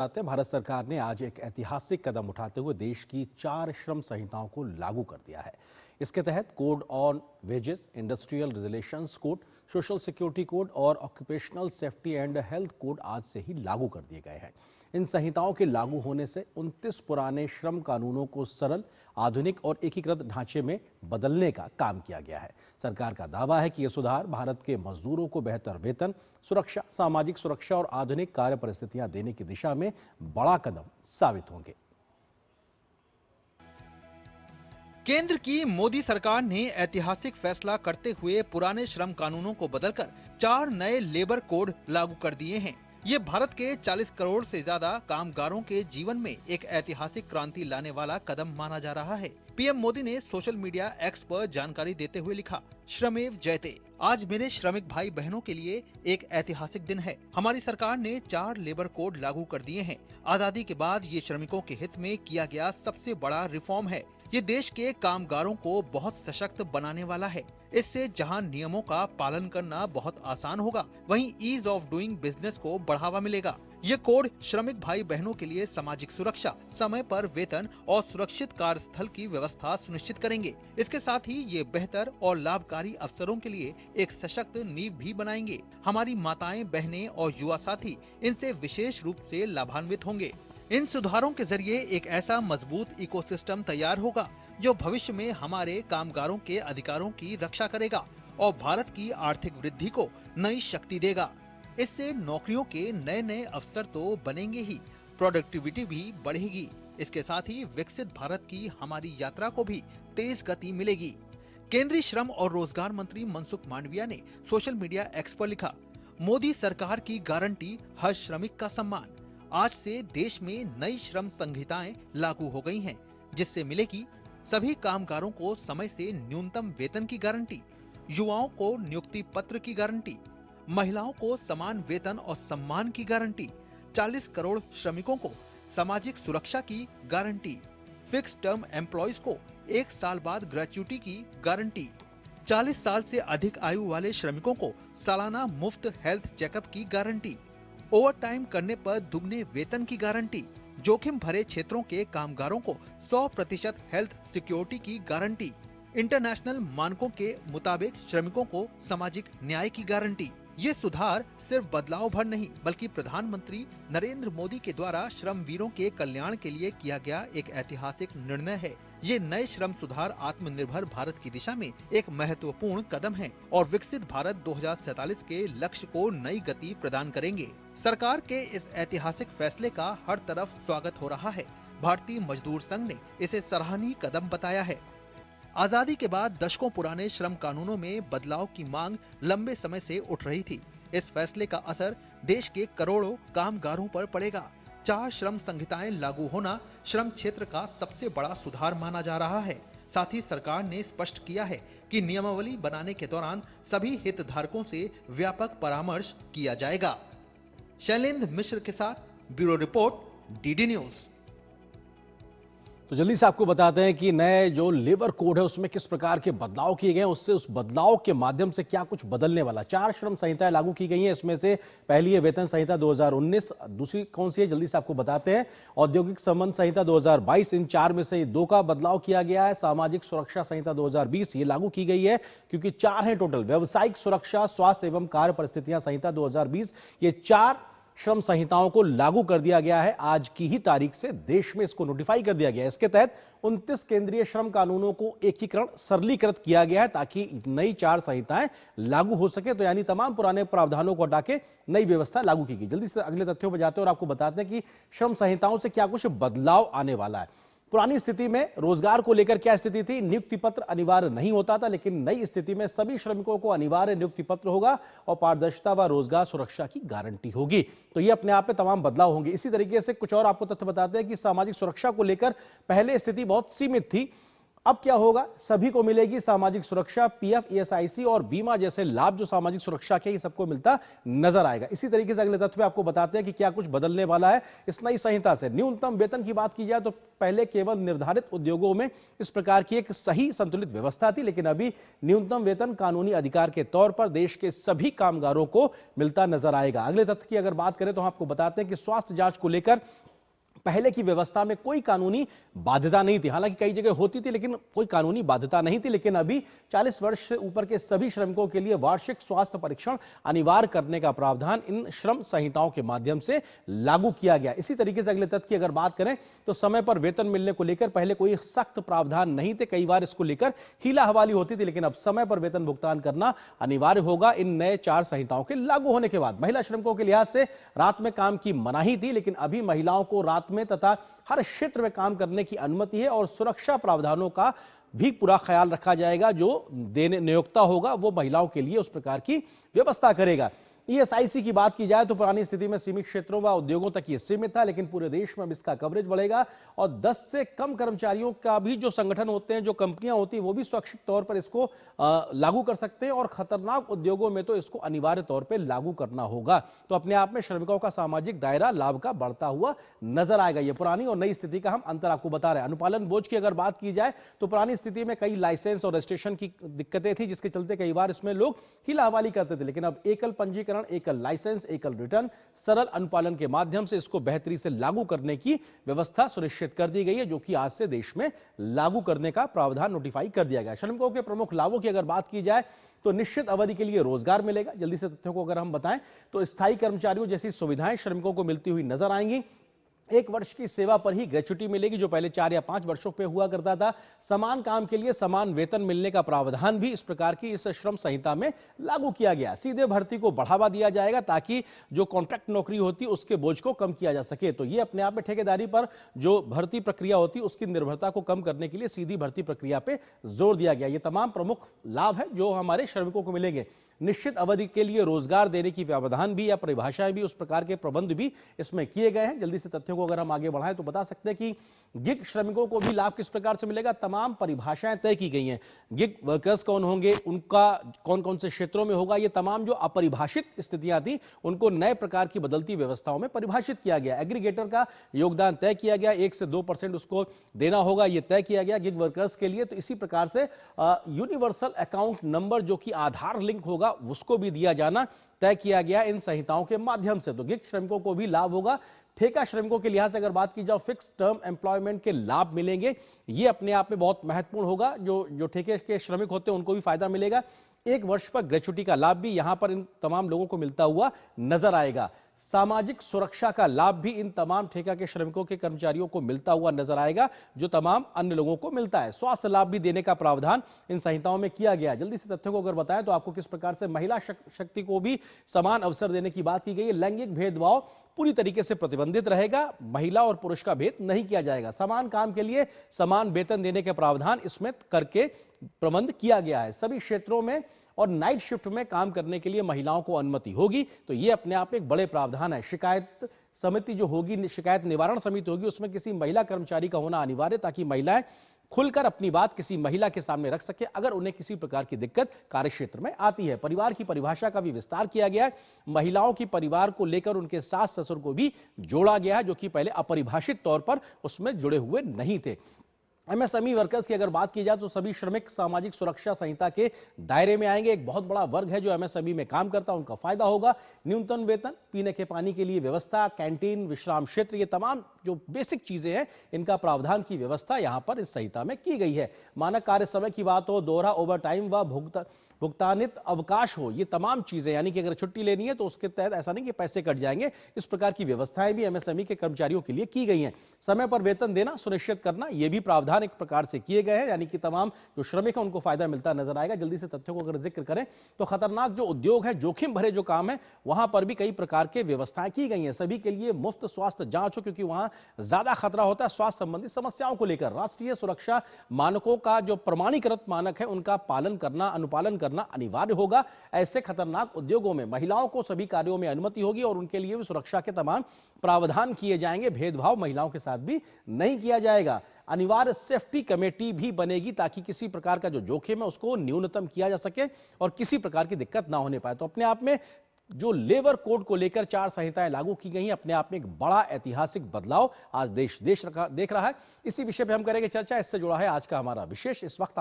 भारत सरकार ने आज एक ऐतिहासिक कदम उठाते हुए देश की 4 श्रम संहिताओं को लागू कर दिया है। इसके तहत code on wages, industrial relations code, social security code और occupational safety and health code आज से ही लागू कर दिए गए हैं। इन संहिताओं के लागू होने से 29 पुराने श्रम कानूनों को सरल, आधुनिक और एकीकृत ढांचे में बदलने का काम किया गया है। सरकार का दावा है कि ये सुधार भारत के मजदूरों को बेहतर वेतन, सुरक्षा, सामाजिक सुरक्षा और आधुनिक कार्य परिस्थितियां देने की दिशा में बड़ा कदम साबित होंगे। केंद्र की मोदी सरकार ने ऐतिहासिक फैसला करते हुए पुराने श्रम कानूनों को बदलकर 4 नए लेबर कोड लागू कर दिए हैं। ये भारत के 40 करोड़ से ज्यादा कामगारों के जीवन में एक ऐतिहासिक क्रांति लाने वाला कदम माना जा रहा है। पीएम मोदी ने सोशल मीडिया एक्स पर जानकारी देते हुए लिखा, श्रमेव जयते। आज मेरे श्रमिक भाई बहनों के लिए एक ऐतिहासिक दिन है। हमारी सरकार ने 4 लेबर कोड लागू कर दिए हैं। आजादी के बाद ये श्रमिकों के हित में किया गया सबसे बड़ा रिफॉर्म है। ये देश के कामगारों को बहुत सशक्त बनाने वाला है। इससे जहां नियमों का पालन करना बहुत आसान होगा, वहीं ईज ऑफ डूइंग बिजनेस को बढ़ावा मिलेगा। ये कोड श्रमिक भाई बहनों के लिए सामाजिक सुरक्षा, समय पर वेतन और सुरक्षित कार्यस्थल की व्यवस्था सुनिश्चित करेंगे। इसके साथ ही ये बेहतर और लाभकारी अवसरों के लिए एक सशक्त नींव भी बनाएंगे। हमारी माताएं, बहनें और युवा साथी इनसे विशेष रूप से लाभान्वित होंगे। इन सुधारों के जरिए एक ऐसा मजबूत इकोसिस्टम तैयार होगा जो भविष्य में हमारे कामगारों के अधिकारों की रक्षा करेगा और भारत की आर्थिक वृद्धि को नई शक्ति देगा। इससे नौकरियों के नए नए अवसर तो बनेंगे ही, प्रोडक्टिविटी भी बढ़ेगी। इसके साथ ही विकसित भारत की हमारी यात्रा को भी तेज गति मिलेगी। केंद्रीय श्रम और रोजगार मंत्री मनसुख मांडविया ने सोशल मीडिया एक्स पर लिखा, मोदी सरकार की गारंटी, हर श्रमिक का सम्मान। आज से देश में नई श्रम संहिताएं लागू हो गई हैं, जिससे मिलेगी सभी कामगारों को समय से न्यूनतम वेतन की गारंटी, युवाओं को नियुक्ति पत्र की गारंटी, महिलाओं को समान वेतन और सम्मान की गारंटी, 40 करोड़ श्रमिकों को सामाजिक सुरक्षा की गारंटी, फिक्स टर्म एम्प्लॉयज को 1 साल बाद ग्रेच्युटी की गारंटी, 40 साल से अधिक आयु वाले श्रमिकों को सालाना मुफ्त हेल्थ चेकअप की गारंटी, ओवर टाइम करने पर दुगने वेतन की गारंटी, जोखिम भरे क्षेत्रों के कामगारों को 100% हेल्थ सिक्योरिटी की गारंटी, इंटरनेशनल मानकों के मुताबिक श्रमिकों को सामाजिक न्याय की गारंटी। ये सुधार सिर्फ बदलाव भर नहीं, बल्कि प्रधानमंत्री नरेंद्र मोदी के द्वारा श्रम वीरों के कल्याण के लिए किया गया एक ऐतिहासिक निर्णय है। ये नए श्रम सुधार आत्मनिर्भर भारत की दिशा में एक महत्वपूर्ण कदम है और विकसित भारत 2047 के लक्ष्य को नई गति प्रदान करेंगे। सरकार के इस ऐतिहासिक फैसले का हर तरफ स्वागत हो रहा है। भारतीय मजदूर संघ ने इसे सराहनीय कदम बताया है। आजादी के बाद दशकों पुराने श्रम कानूनों में बदलाव की मांग लंबे समय से उठ रही थी। इस फैसले का असर देश के करोड़ों कामगारों पर पड़ेगा। 4 श्रम संहिताएं लागू होना श्रम क्षेत्र का सबसे बड़ा सुधार माना जा रहा है। साथ ही सरकार ने स्पष्ट किया है कि नियमावली बनाने के दौरान सभी हितधारकों से व्यापक परामर्श किया जाएगा। शैलेंद्र मिश्र के साथ ब्यूरो रिपोर्ट, डीडी न्यूज। तो जल्दी से आपको बताते हैं कि नए जो लेबर कोड है उसमें किस प्रकार के बदलाव किए गए हैं, उससे उस बदलाव के माध्यम से क्या कुछ बदलने वाला। 4 श्रम संहिताएं लागू की गई हैं। इसमें से पहली है वेतन संहिता 2019, दूसरी कौन सी है जल्दी से आपको बताते हैं, औद्योगिक संबंध संहिता 2022। इन 4 में से 2 का बदलाव किया गया है। सामाजिक सुरक्षा संहिता 2020 ये लागू की गई है, क्योंकि 4 है टोटल। व्यावसायिक सुरक्षा, स्वास्थ्य एवं कार्य परिस्थितियां संहिता 2020, ये 4 श्रम संहिताओं को लागू कर दिया गया है। आज की ही तारीख से देश में इसको नोटिफाई कर दिया गया है। इसके तहत 29 केंद्रीय श्रम कानूनों को एकीकरण, सरलीकृत किया गया है ताकि नई 4 संहिताएं लागू हो सके। तो यानी तमाम पुराने प्रावधानों को हटा के नई व्यवस्था लागू की गई। जल्दी से अगले तथ्यों पर जाते हैं और आपको बताते हैं कि श्रम संहिताओं से क्या कुछ बदलाव आने वाला है। पुरानी स्थिति में रोजगार को लेकर क्या स्थिति थी, नियुक्ति पत्र अनिवार्य नहीं होता था, लेकिन नई स्थिति में सभी श्रमिकों को अनिवार्य नियुक्ति पत्र होगा और पारदर्शिता व रोजगार सुरक्षा की गारंटी होगी। तो ये अपने आप में तमाम बदलाव होंगे। इसी तरीके से कुछ और आपको तथ्य बताते हैं कि सामाजिक सुरक्षा को लेकर पहले स्थिति बहुत सीमित थी। अब क्या होगा? सभी को मिलेगी सामाजिक सुरक्षा, पीएफ, ईएसआईसी और बीमा जैसे लाभ जो सामाजिक सुरक्षा के, ये सबको मिलता नजर आएगा। इसी तरीके से अगले तथ्य पे आपको बताते हैं कि क्या कुछ बदलने वाला है इस नई संहिता से। न्यूनतम वेतन की बात की जाए तो पहले केवल निर्धारित उद्योगों में इस प्रकार की एक सही संतुलित व्यवस्था थी, लेकिन अभी न्यूनतम वेतन कानूनी अधिकार के तौर पर देश के सभी कामगारों को मिलता नजर आएगा। अगले तथ्य की अगर बात करें तो हम आपको बताते हैं कि स्वास्थ्य जांच को लेकर पहले की व्यवस्था में कोई कानूनी बाध्यता नहीं थी। हालांकि कई जगह होती थी, लेकिन कोई कानूनी बाध्यता नहीं थी। लेकिन अभी 40 वर्ष से ऊपर के सभी श्रमिकों के लिए वार्षिक स्वास्थ्य परीक्षण अनिवार्य करने का प्रावधान इन श्रम संहिताओं के माध्यम से लागू किया गया। इसी तरीके से अगले तथ्य की अगर बात करें तो समय पर वेतन मिलने को लेकर पहले कोई सख्त प्रावधान नहीं थे। कई बार इसको लेकर हीला हवाली होती थी, लेकिन अब समय पर वेतन भुगतान करना अनिवार्य होगा इन नए 4 संहिताओं के लागू होने के बाद। महिला श्रमिकों के लिहाज से रात में काम की मनाही थी, लेकिन अभी महिलाओं को रात में तथा हर क्षेत्र में काम करने की अनुमति है और सुरक्षा प्रावधानों का भी पूरा ख्याल रखा जाएगा। जो देने नियोक्ता होगा वो महिलाओं के लिए उस प्रकार की व्यवस्था करेगा। ईएसआईसी की बात की जाए तो पुरानी स्थिति में सीमित क्षेत्रों व उद्योगों तक ये सीमित था, लेकिन पूरे देश में अब इसका कवरेज बढ़ेगा और 10 से कम कर्मचारियों का भी जो संगठन होते हैं, जो कंपनियां होती हैं, वो भी स्वैच्छिक तौर पर इसको लागू कर सकते हैं और खतरनाक उद्योगों में तो इसको अनिवार्य तौर पर लागू करना होगा। तो अपने आप में श्रमिकों का सामाजिक दायरा लाभ का बढ़ता हुआ नजर आएगा। ये पुरानी और नई स्थिति का हम अंतर आपको बता रहे हैं। अनुपालन बोझ की अगर बात की जाए तो पुरानी स्थिति में कई लाइसेंस और रजिस्ट्रेशन की दिक्कतें थी, जिसके चलते कई बार इसमें लोग हीला हवाली करते थे। लेकिन अब एकल पंजीकरण, एकल लाइसेंस, एकल रिटर्न, सरल अनुपालन के माध्यम से इसको बेहतरी से लागू करने की व्यवस्था सुनिश्चित कर दी गई है, जो कि आज से देश में लागू करने का प्रावधान नोटिफाई कर दिया गया। श्रमिकों के प्रमुख लाभों की अगर बात की जाए तो निश्चित अवधि के लिए रोजगार मिलेगा। जल्दी से तथ्यों को अगर हम बताएं तो स्थायी कर्मचारियों जैसी सुविधाएं श्रमिकों को मिलती हुई नजर आएंगी। 1 वर्ष की सेवा पर ही ग्रेच्युटी मिलेगी, जो पहले 4 या 5 वर्षों पे हुआ करता था। समान काम के लिए समान वेतन मिलने का प्रावधान भी इस प्रकार की इस श्रम संहिता में लागू किया गया। सीधे भर्ती को बढ़ावा दिया जाएगा ताकि जो कॉन्ट्रैक्ट नौकरी होती है उसके बोझ को कम किया जा सके। तो ये अपने आप में ठेकेदारी पर जो भर्ती प्रक्रिया होती है उसकी निर्भरता को कम करने के लिए सीधी भर्ती प्रक्रिया पे जोर दिया गया। ये तमाम प्रमुख लाभ है जो हमारे श्रमिकों को मिलेंगे। निश्चित अवधि के लिए रोजगार देने की व्यवधान भी या परिभाषाएं भी, उस प्रकार के प्रबंध भी इसमें किए गए हैं। जल्दी से तथ्यों को अगर हम आगे बढ़ाएं तो बता सकते हैं कि गिग श्रमिकों को भी लाभ किस प्रकार से मिलेगा। तमाम परिभाषाएं तय की गई हैं। गिग वर्कर्स कौन होंगे, उनका कौन कौन से क्षेत्रों में होगा, ये तमाम जो अपरिभाषित स्थितियां थी उनको नए प्रकार की बदलती व्यवस्थाओं में परिभाषित किया गया। एग्रीगेटर का योगदान तय किया गया, 1 से 2% उसको देना होगा, यह तय किया गया गिग वर्कर्स के लिए। तो इसी प्रकार से यूनिवर्सल अकाउंट नंबर जो कि आधार लिंक होगा उसको भी दिया जाना तय किया गया इन संहिताओं के माध्यम से। तो गिग श्रमिकों को भी लाभ होगा। ठेका श्रमिकों के लिहाज से अगर बात की जाए, फिक्स टर्म एम्प्लॉयमेंट के लाभ मिलेंगे। ये अपने आप में बहुत महत्वपूर्ण होगा। जो ठेके के श्रमिक होते हैं उनको भी फायदा मिलेगा। 1 वर्ष पर ग्रेच्युटी का लाभ भी यहां पर इन तमाम लोगों को मिलता हुआ नजर आएगा। सामाजिक सुरक्षा का लाभ भी इन तमाम ठेका के श्रमिकों के कर्मचारियों को मिलता हुआ नजर आएगा, जो तमाम अन्य लोगों को मिलता है। स्वास्थ्य लाभ भी देने का प्रावधान इन संहिताओं में किया गया है। जल्दी से तथ्यों को अगर बताएं तो आपको किस प्रकार से महिला शक्ति को भी समान अवसर देने की बात की गई है। लैंगिक भेदभाव पूरी तरीके से प्रतिबंधित रहेगा। महिला और पुरुष का भेद नहीं किया जाएगा। समान काम के लिए समान वेतन देने के प्रावधान इसमें करके प्रबंध किया गया है। सभी क्षेत्रों में और नाइट शिफ्ट में काम करने के लिए महिलाओं को अनुमति होगी। तो ये अपने आप में एक बड़े प्रावधान है। शिकायत समिति जो होगी, शिकायत निवारण समिति होगी, उसमें किसी महिला कर्मचारी का होना अनिवार्य, ताकि महिलाएं खुलकर अपनी बात किसी महिला के सामने रख सके अगर उन्हें किसी प्रकार की दिक्कत कार्यक्षेत्र में आती है। परिवार की परिभाषा का भी विस्तार किया गया है। महिलाओं की परिवार को लेकर उनके सास ससुर को भी जोड़ा गया है, जो कि पहले अपरिभाषित तौर पर उसमें जुड़े हुए नहीं थे। एमएसएमई वर्कर्स की अगर बात की जाए तो सभी श्रमिक सामाजिक सुरक्षा संहिता के दायरे में आएंगे। एक बहुत बड़ा वर्ग है जो एमएसएमई में काम करता है, उनका फायदा होगा। न्यूनतम वेतन, पीने के पानी के लिए व्यवस्था, कैंटीन, विश्राम क्षेत्र, ये तमाम जो बेसिक चीजें हैं इनका प्रावधान की व्यवस्था यहां पर इस संहिता में की गई है। मानक कार्य समय की बात हो, दोहरा ओवर टाइम व भुगतानित अवकाश हो, ये तमाम चीजें, यानी कि अगर छुट्टी लेनी है तो उसके तहत ऐसा नहीं कि पैसे कट जाएंगे, इस प्रकार की व्यवस्थाएं भी एमएसएमई के कर्मचारियों के लिए की गई हैं। समय पर वेतन देना सुनिश्चित करना, ये भी प्रावधान एक प्रकार से किए गए हैं, यानी कि तमाम जो श्रमिक हैं उनको फायदा मिलता नजर आएगा। जल्दी से तथ्यों को अगर जिक्र करें तो खतरनाक जो उद्योग है, जोखिम भरे जो काम है, वहां पर भी कई प्रकार के व्यवस्थाएं की गई हैं। सभी के लिए मुफ्त स्वास्थ्य जांच हो, क्योंकि वहां ज्यादा खतरा होता है स्वास्थ्य संबंधी समस्याओं को लेकर। राष्ट्रीय सुरक्षा मानकों का जो प्रमाणीकृत मानक है उनका पालन करना, अनुपालन करना अनिवार्य होगा। ऐसे खतरनाक उद्योगों में महिलाओं को सभी कार्यों में अनुमति होगी और उनके लिए भी सुरक्षा के तमाम प्रावधान किए जाएंगे। भेदभाव महिलाओं के साथ भी नहीं किया जाएगा। अनिवार्य सेफ्टी कमेटी भी बनेगी ताकि किसी प्रकार का जो जोखिम है उसको न्यूनतम किया जा सके और किसी प्रकार की दिक्कत ना होने पाए। तो अपने आप में जो लेबर कोड को लेकर 4 संहिताएं लागू की गई हैं, अपने आप में एक बड़ा ऐतिहासिक बदलाव आज देश देख रहा है। इसी विषय पे हम करेंगे चर्चा। इससे जुड़ा है आज का हमारा विशेष इस वक्त